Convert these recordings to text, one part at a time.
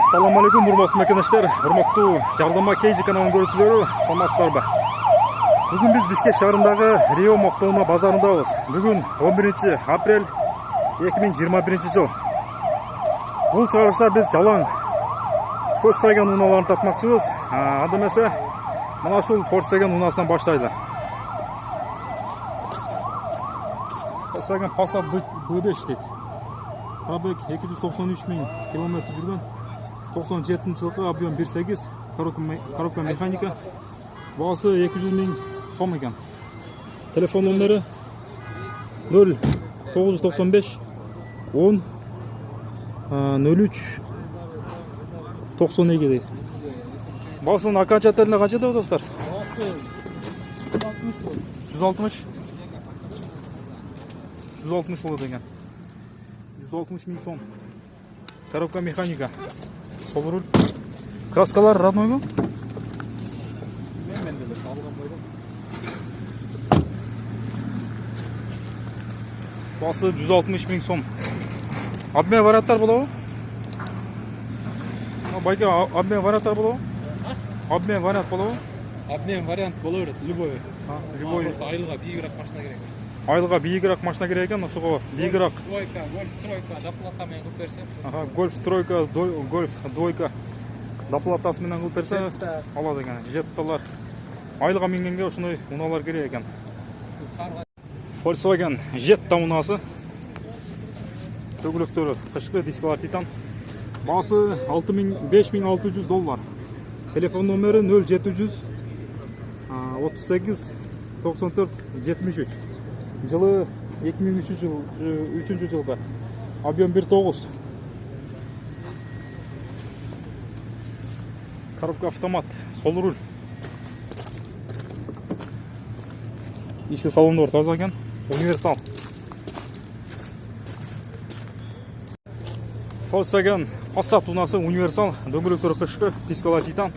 Assalamu alaikum hurmatlı arkadaşlar, hurmatlı Jardama KG kanalının görüşçüleri, саламатсыздарбы? Bugün biz Bishkek şahrındагы Риом автоунаа базарындабыз. Bugün 11 апрель 2021 жыл. Бул чыгарышта biz жалаң Volkswagen унааларын татмакчыбыз. Анда эмесе, мына ушул Volkswagen унаасынан баштайлы. Volkswagen Passat B5 дейт. Пробег 293 000 километр жүргөн. 97 жылғы объем 1.8, коробка механика. Бағасы 200 000 сом екен. Телефон номері 0995 10 03 92 дейді. Бағасының окончательно қанша деп достар? 160 болады екен. 160 000 сом. Коробка механика. Сол руль. Краскалар родной ма? Басы 160 000 сом. Обмен варианттар болады ма? Байка, обмен варианттар болады ма? Обмен вариант болады ма? Обмен вариант болады, любой. Любой. Просто айылға биігірек машина керек. Айылға биігірек машина керек екен, ошого биігірек. Двойка, гольф, тройка, доплатамен қылып берсе. Гольф, тройка, гольф, двойка. Доплатасымен қылып берсе, алады екен. Жетталар. Айылға мингенге ошондой унаалар керек екен. Volkswagen Jetta унасы. Төгүлөктөрү кышкы дискалар титан. Басы $5600. Телефон номери 0700 38 94 73. Жылы 2003 жылғы. Объем 1.9. Коробка автомат, сол руль. Ички салондор таза екен. Универсал. Volkswagen Passat унасы универсал. Дөңгөлөктөрү кышкы, дискалар титан.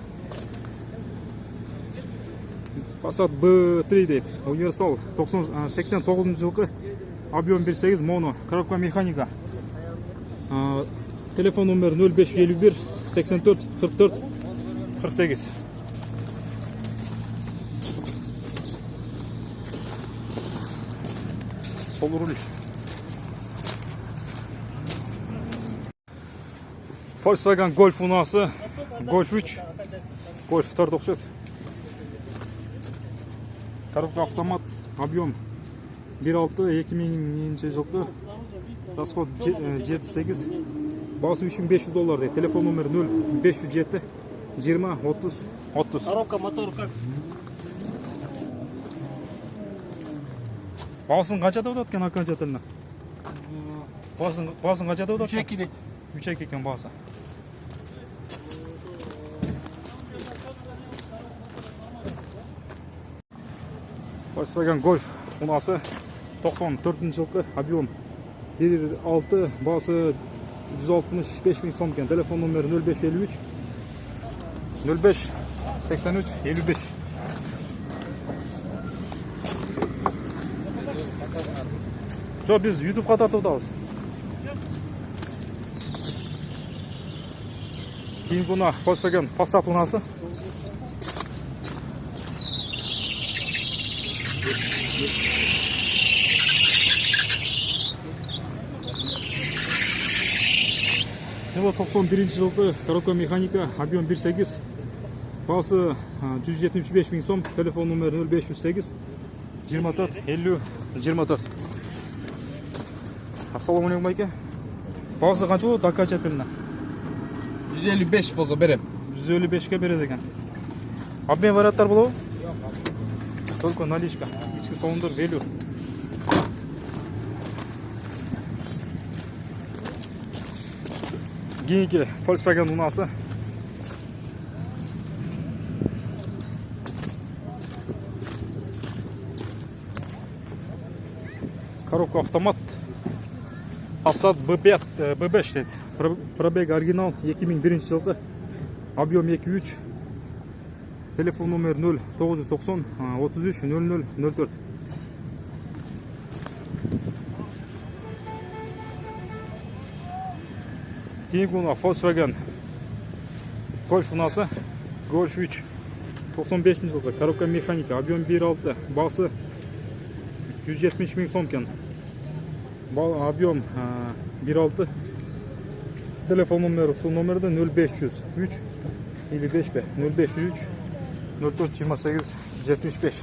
Passat B3 дейт. Универсал 89 жылғы. Объем 1.8 моно. Коробка механика. Телефон номер 0551 84 44 48. Сол руль. Volkswagen Golf унасы. Golf 3. Golf 4 окшойт. Коробка автомат, объем 1.6 2000 жылғы. Расход 7.8. Бағасы $3500 дейді. Телефон номер 0507 20 30 30. Коробка, мотор как? Бағасын қанша деп отыр екен окончательно? Бағасын қанша деп отыр? 3.2 дейді. 3.2 екен бағасы. Volkswagen Golf унасы 94 жылғы, объем 1.6, бағасы 165 000 сом екен. Телефон номері 0553 05 83 55. Жоқ, біз YouTube-ға тартып отырмыз. Кейінгі уна Volkswagen Passat унасы. Жылы 91 жылғы, коробка механика, объем 1.8. Бағасы 175 000 сом. Телефон номері 0508 24 50 24. Ассаламу алейкум байке. Бағасы қанша болады окончательно? 155 болса берем. 155-ке береді екен. Обмен варианттар болады? Только наличка. Ички салондор велюр. Кейінгі Volkswagen унасы. Коробка автомат. Passat B5 дейді. Пробег оригинал 2001 жылғы. Объем 2.3. Телефон номер 0990 33 00 04. Кейінгі Volkswagen Golf ұнасы. Golf 3. 95 жылғы. Коробка механика. Объем 1.6. Басы 170 000 сом екен. Объем 1.6. Телефон номері, сол номерді 0503 или 5 бе? 0503 04 28 75.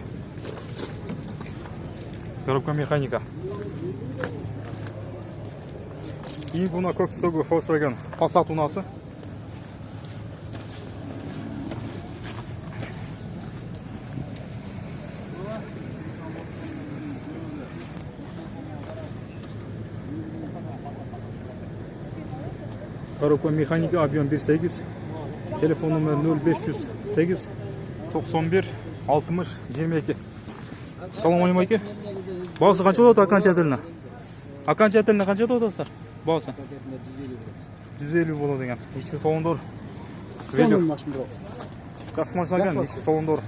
Коробка механика. Кейін бұна көкстегі Volkswagen Passat ұнасы. Коробка механика, объем 1.8. Телефон номері 0508 91 60 22. Салам алейкум айке. Бағасы қанша болады окончательно? Окончательно қанша болады достар? Бағасы 150 болады екен. Ішкі салондар. Жақсы машина екен, ішкі салондар.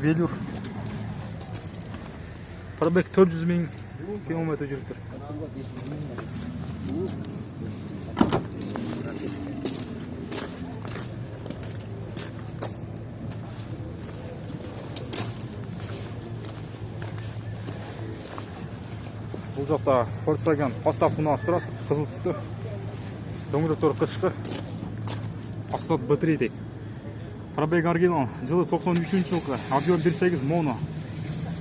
Велюр. Пробег 400 000 километр жүріп тұр. Бұл жақта Volkswagen Passat ұнасы тұрады, қызыл түсті. Дөңгелектері қышқы. Passat B3 дейді. Пробег оригинал, жылы 93 жылғы, объем 1.8 моно.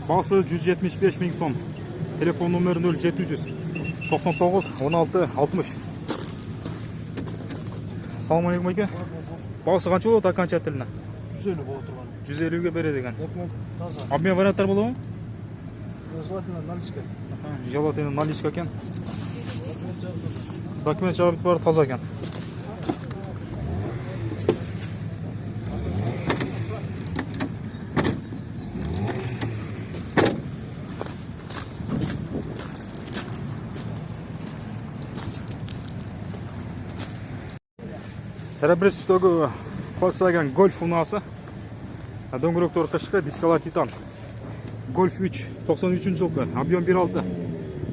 Басы 175 000 сом. Телефон номері 0700 99 16 60. Салам алейкум айке. Бағасы қанша болады окончательно? 150 болады тұрған. 150-ге береді екен. Таза. Обмен варианттар болады ма? Желательно наличка. Желательно наличка екен. Документ жабыт бар, таза екен. Серебряный түстегі Volkswagen Golf ұнасы. Дөңгелектері қышқы, дискалар титан. Golf 3, 93 жылғы, объем 1.6.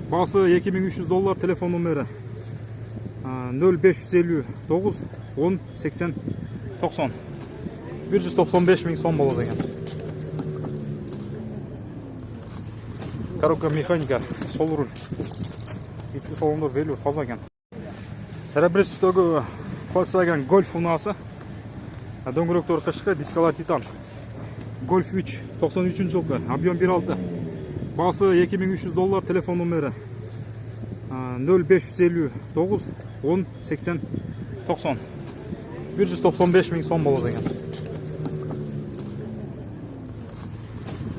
Басы $2300, телефон номері 0559 10 80 90. 195 000 сом болады екен. Коробка механика, сол руль. Ішкі салондар велюр, таза екен. Серебряный түстегі Volkswagen Golf ұнасы. Дөңгелектері қышқы, дискалар титан. Golf 3, 93 жылғы, объем 1.6. Басы $2300, телефон номері 0559 10 80 90. 195 000 сом болады екен.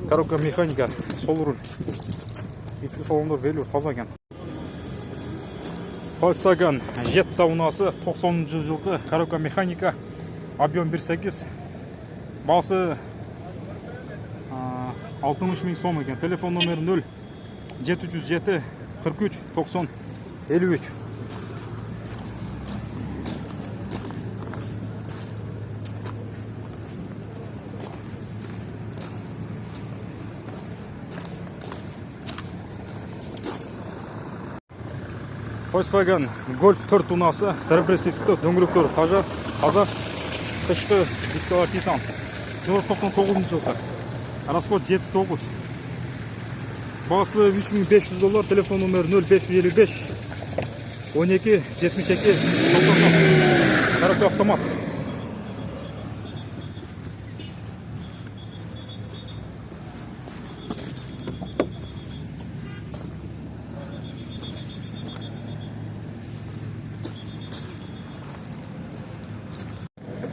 Коробка механика, сол руль. Ішкі салондар велюр, таза екен. Volkswagen Jetta ұнасы, 90 жылғы, коробка механика, объем 1.8. Басы 60 000 сом екен. Телефон номері 0707 43 90 53. Volkswagen Golf 4 ұнасы, серебряный түсті, дөңгелектері таза, қышқы, дискалар титан. 99 жылғы. Расход 7.9. Басы $3500, телефон номері 0555 12 72 90. Коробка автомат.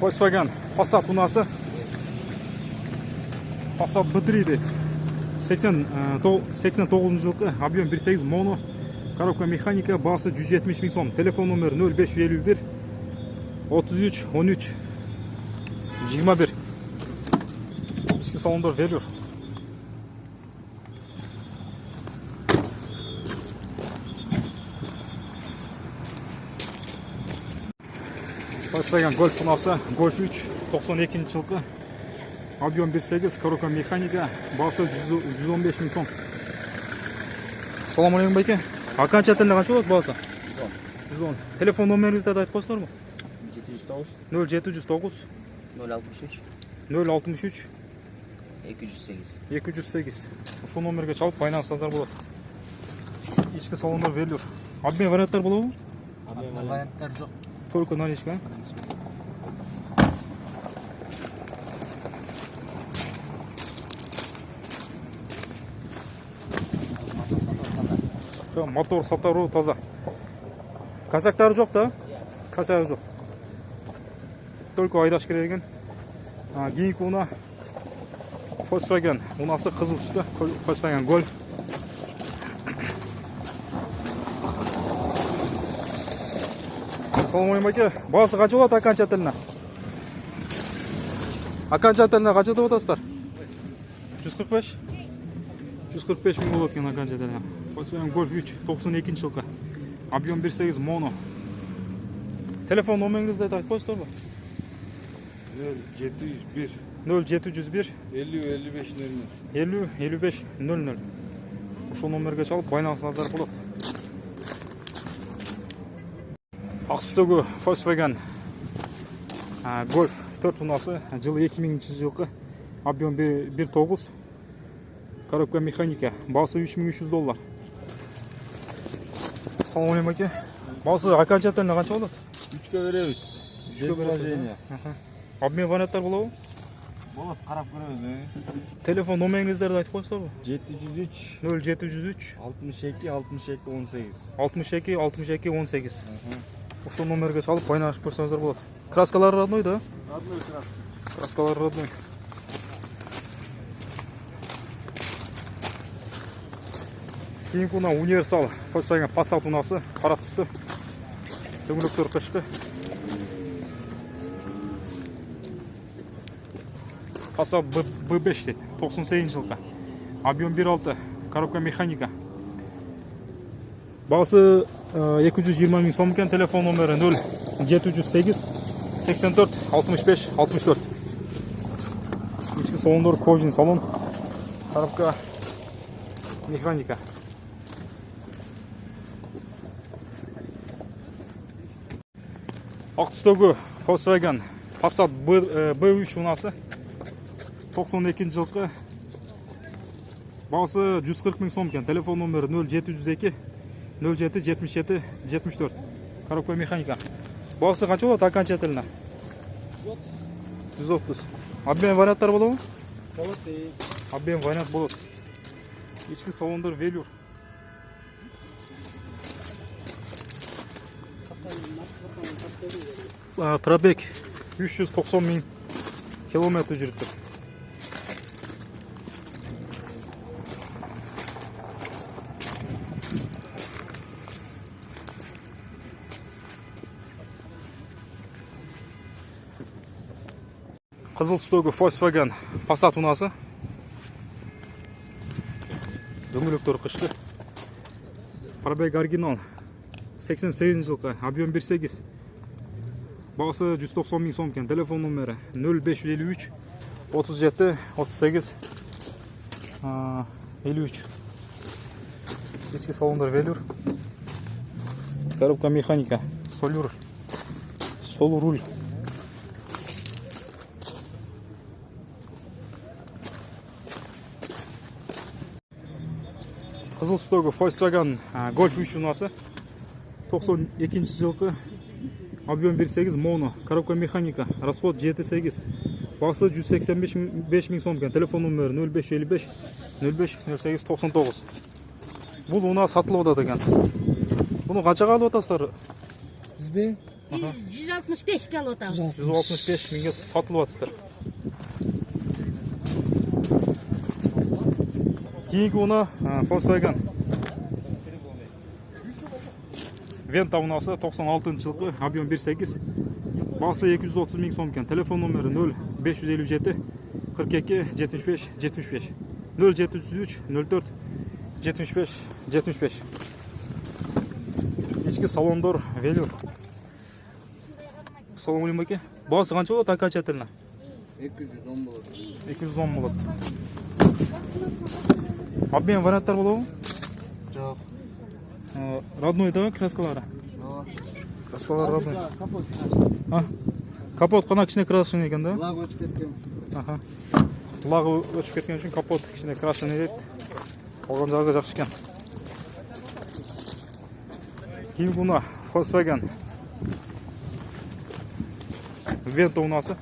Volkswagen Passat ұнасы. Passat B3 дейді. 89 жылғы, объем 1.8 моно. Коробка механика, басы 170 000 сом. Телефон номері 0551 33 13 21. Ішкі салондар велюр. Volkswagen Golf ұнасы, Golf 3, 92 жылғы, объем 1.8, коробка механика, басы 115 000 сом. Салам алейкум байке. Окончательно қанша болады басы? 110. Телефон номеріңізді айтып қойсыңдар ма? 0709 063 063 208. 208. Ошол номерге чалып байланышсаңыздар болот. Ички салондар велюр. Обмен варианттар болобу? Варианттар жоқ. Только наличка. Мотор сатару таза. Казактары жоқ да? Казагы жоқ. Только айдаш керек экен. Кийинки уна Volkswagen. Унасы кызыл түстө. Volkswagen Golf. Assalomu alaykum aka. Basi qancha bo'ladi окончательно? Окончательно qancha deb o'tasizlar? 145. 145 ming bo'ladi ekan окончательно. Volkswagen Golf 3 92-yilqi. Объем 1.8 mono. Telefon nomeringizni aytib qo'ysizlarmi? 0701 0701 50 55 00. 50 55 00. Ошол номерге чалып байланысыңыздар болот. Aqsu'dagi Volkswagen Golf 4 унасы жылы 2000-жылқы, объем 1.9, коробка механика, басы $3300. Assalomu alaykum aka. Basi окончательно qancha bo'ladi? 3 ga beramiz. 3 ga berasiz. Обмен варианттар болобу? Болады, qarab ko'ramiz. Telefon nomeringizni aytib qo'ysizlarmi? 703 0703 62 62 18. 62 62 18. Ошол номерге чалып байланышып көрсөңүздөр болот. Краскалары родной да? Родной сразу. Краскалары родной. Кийинки уна универсал Volkswagen Passat унасы, кара түстү. Дөңгөлөктөр кышкы. Passat B5 дейт, 98-жылкы. Объем 1.6, коробка механика. Басы 220 миң сом екен. Телефон номері 0708 84 65 64. Ички салондор кожин салон. Коробка механика. Ак түстөгү Volkswagen Passat B3 унасы 92-жылкы. Басы 140 миң сом екен. Телефон номері 0702 07 77 74. Коробка механика. Басы қанша болады окончательно? 130. Обмен варианттар болобу? Болады. Обмен вариант болот. Ички салондар велюр. Пробег 390 миң километр жүрүптүр. Кызыл түстөгү Volkswagen Passat унасы. Дөңгөлөктөр кышкы. Пробег оригинал 88-жылкы, объем 1.8. Басы 190 миң сом екен. Телефон номері 0553 37 38 53. Ички салондар велюр. Коробка механика. Сол руль. Кызыл түстөгү Volkswagen Golf 3 унасы 92-жылкы, объем 1.8 моно, коробка механика, расход 7.8, басы 185 миң сом екен. Телефон номері 0555 05 08 99. Бул уна сатылып атат экен. Буну канчага алып атасыздар? Бизбе? 165 алып атабыз. 165 миңге сатылып атыптыр. Кийинки уна Volkswagen Venta унасы 96-жылкы, объем 1.8, басы 230 миң сом екен. Телефон номері 0557 42 75 75 0703 04 75 75. Ички салондор велюр. Assalomu alaykum aka. Basi qancha bo'ladi окончательно? 210 болады. 210 bo'ladi. Обмен варианттар болобу? Жоқ. Родной да краскалары? Краскалар родной. Капот. Капот қана кішкене крашеный екен да? Лаг өчіп кеткен. Аха. Лағы өшіп кеткен үшін капот кішкене крашеный дейді. Оған жағы жақсы екен. Кейін бұны Volkswagen Vento унасы.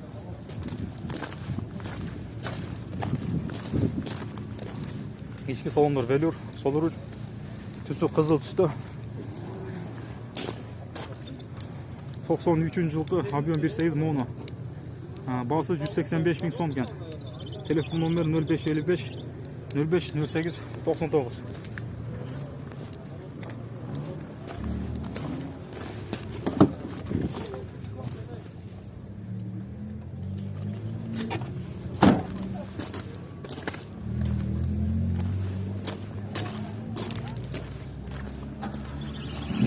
Ішкі салондар велюр, сол руль. Түсі қызыл түсті. 93 жылғы объем 1.8 моно. Басы 185 мың сом екен. Телефон номер 0555 05 08 99.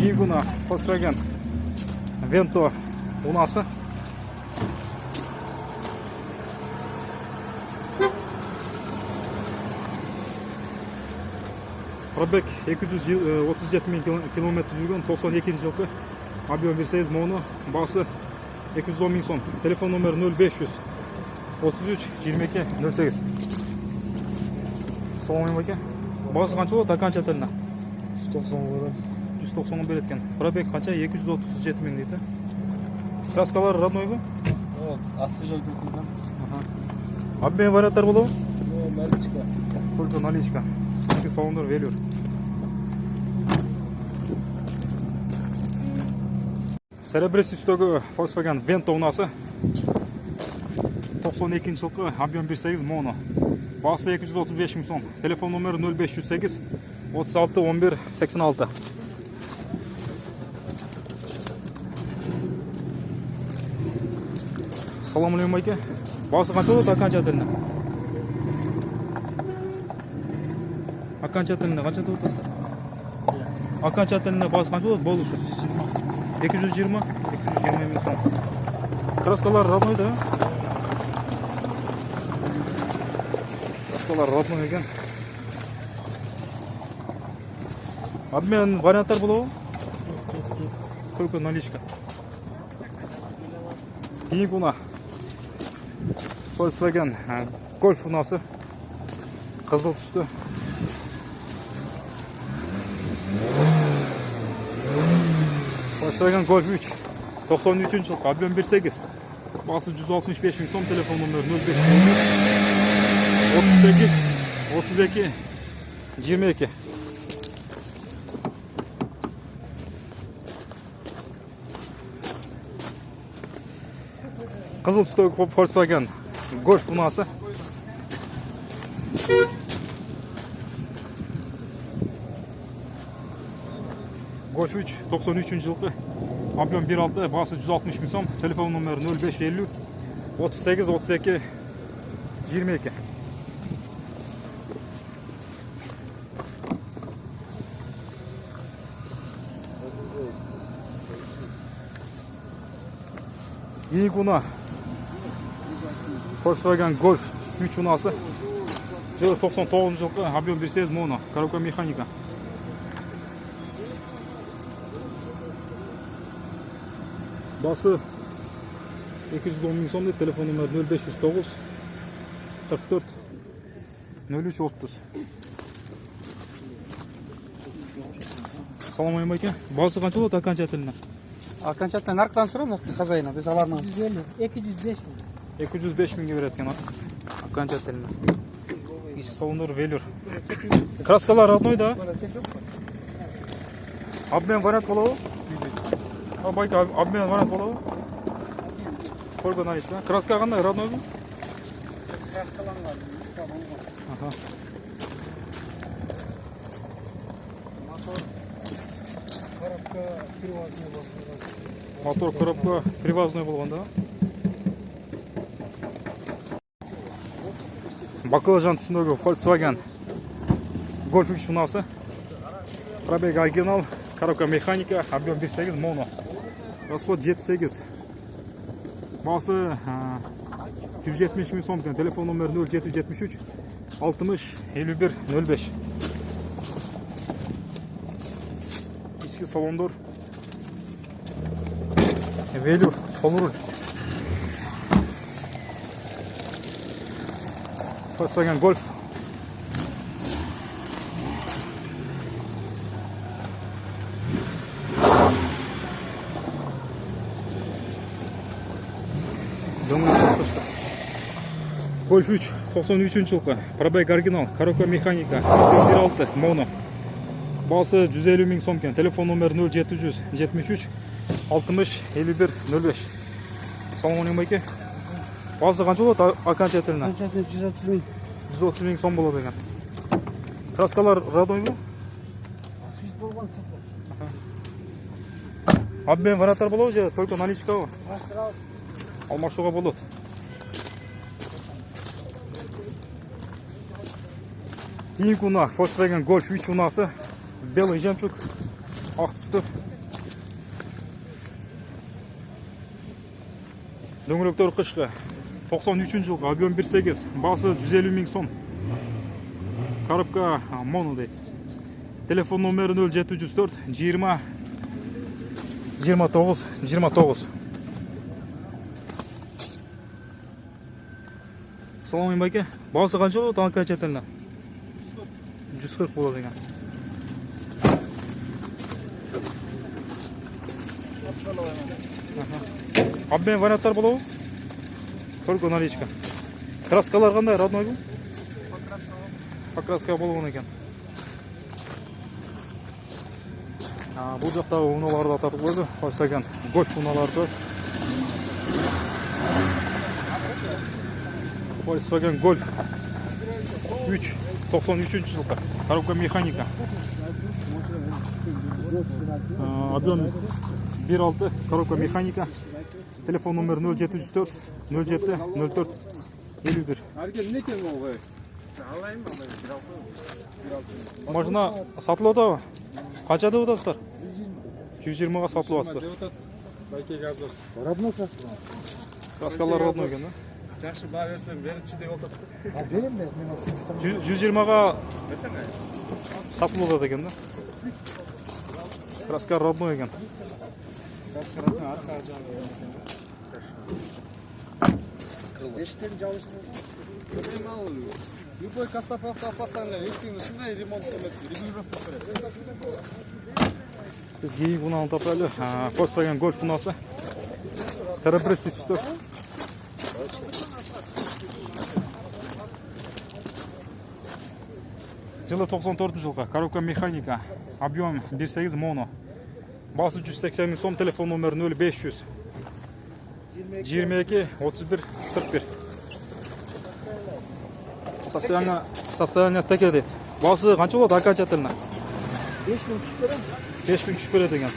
Гигуна Volkswagen Vento унасы. Пробег 237 мың километр жүрген, 92 жылғы объем 1.8 моно, басы 210 мың сом. Телефон номер 0500 33 22 08. Салам алейкум. Басы қанша болады, қанша тәліна? 190 береді екен. Пробег қанша? 237 мың дейді. Краскалар родной ба? Освежитель. Обмен варианттар болады? Наличка. Только наличка. Ішкі салондар велюр. Серебряный түстегі Volkswagen Vento унасы. 92 жылғы объем 1.8 моно. Басы 235 мың сом. Телефон номері 0508 36 11 86. Салам алейкум айке. Басы қанша болады, қанша тәліні? Қанша тәліні, қанша болады бастар? Қанша тәліні басы қанша болады, бол үшін? 220 мың сом. Краскалар родной да? Краскалар родной екен. Обмен варианттар болады? Только наличка. Кейін бұна Volkswagen Golf унасы. Қызыл түсті. Volkswagen Golf 3 93 жылғы объем 1.8. Басы 165 мың сом. Телефон номер 05 38 32 22. Қызыл түстегі Volkswagen Golf унасы. Golf 3 93 жылғы объем 1.6, басы 160 мың сом. Телефон номер 0550 38 32 22. Игуна Volkswagen Golf 3 унасы. Жылы 99 жылғы объем 1.8 моно. Коробка механика. Басы 210 мың сом. Телефон номер 0509 44 03 30. Салам алейкум. Басы қанша болады, қанша тәліні? Окончательно нарықтан сұрам, хозяина, без алармы. 205 мың. 205 мыңға береді екен. Окончательно. Ішкі салондар велюр. Краскалар родной да? Обмен вариант болады? Байка, обмен вариант болады? Сколько наличка? Краска қандай, родной ба? Краскаланған. Аха. Коробка привозной басылған. Мотор коробка привозной болған да? Бакалажан түсіндегі Volkswagen Golf 3 унасы. Пробег оригинал, коробка механика, объем 1.8 моно. Расход 7.8. Басы 170 мың сом. Телефон номер 0773 60 51 05. Ішкі салондар Велюр, сол руль. Volkswagen Golf. Golf 3, 93 жылғы, пробег оригинал, коробка механика, 1.6 моно. Басы 150 000 сом екен. Телефон номері 0773 60 51 05. Салам алейкум байке. Басы қанша болады окончательно? 130 000 сом болады екен. Краскалар родной бу? Свист болған сапа. Обмен варианттар болады же только наличка бу? Алмашуға болады. Кейінгі ұна Volkswagen Golf 3 ұнасы. Белый жемчуг, ақ түсті. Дөңгелектер қышқы. 93 жылғы, объем 1.8, басы 150 000 сом. Коробка моно дейді. Телефон номері 0704 20 29 29. Салам байке. Басы қанша болады окончательно? 140 болады екен. Обмен варианттар болады? Только наличка. Краскалар қандай, родной бұл? Покраска болуын екен. Бұл жақтағы ұналарды ататып қойды. Volkswagen Golf ұналарды. Volkswagen Golf 3, 93 жылғы. Коробка механика. Объем 1.6, коробка механика. Телефон номер 0704 07 04 51. Машина сатылып атабы? Қанша деп атасыздар? 120-ға сатылып атасыздар. Родной краска. Краскалар родной екен, да? Жақсы баға берсем, берітші деп отыр. Берем де, мен осы 120-ға сатылып атады екен, да? Краска родной екен. Краскалардың арқа жағы. Ештен жалышын. Любой Костоповка опасанға естігін ұшындай ремонт көмекті. Регулировка көреді. Біз кейінгі ұнаны тапайлы. Volkswagen Golf ұнасы. Серебристый түсті. Жылы 94 жылға. Коробка механика. Объем 1.8 моно. Басы 180 000 сом. Телефон номер 0500 22 31 41. Состояние теке дейді. Басы қанша болады окончательно? 5000 түшіп берем. 5000 түшіп береді екен.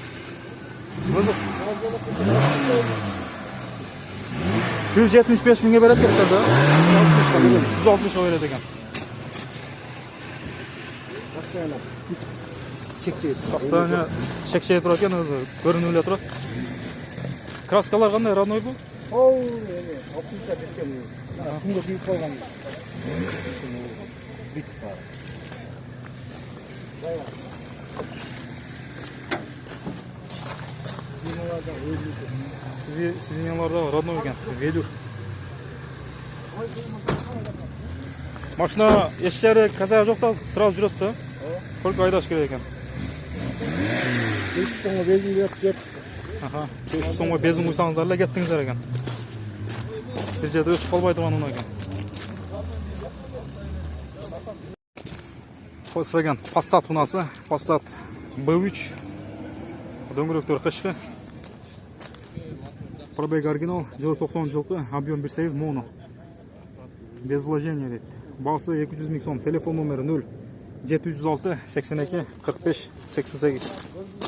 175 000-ге береді екенсіздер, да? 160-ға береді екен. Состояние шекшейе тұрады екен, өзі көрінулі тұрады. Краскалар қандай, родной бұл? Ол, 60-ға берген. Күнге күйіп қалған. Сиденьяларда родной екен, велюр. Машина ешчәрі қазағы жоқ та, сразу жүресіз, да? Только айдаш керек екен. 500 соңға безін беріп кет. 500 соңға безін ұйсаңыздар, кеттіңіздер екен. Бір жерде өшіп қалбайды ман ұна екен. Volkswagen Passat ұнасы, Passat B3. Дөңгелектер қышқы. Пробег оригинал, жылы 90 жылғы, объем 1.8 моно. Без вложения дейді. Басы 200 000 сом. Телефон номері 0 706 82 45 88.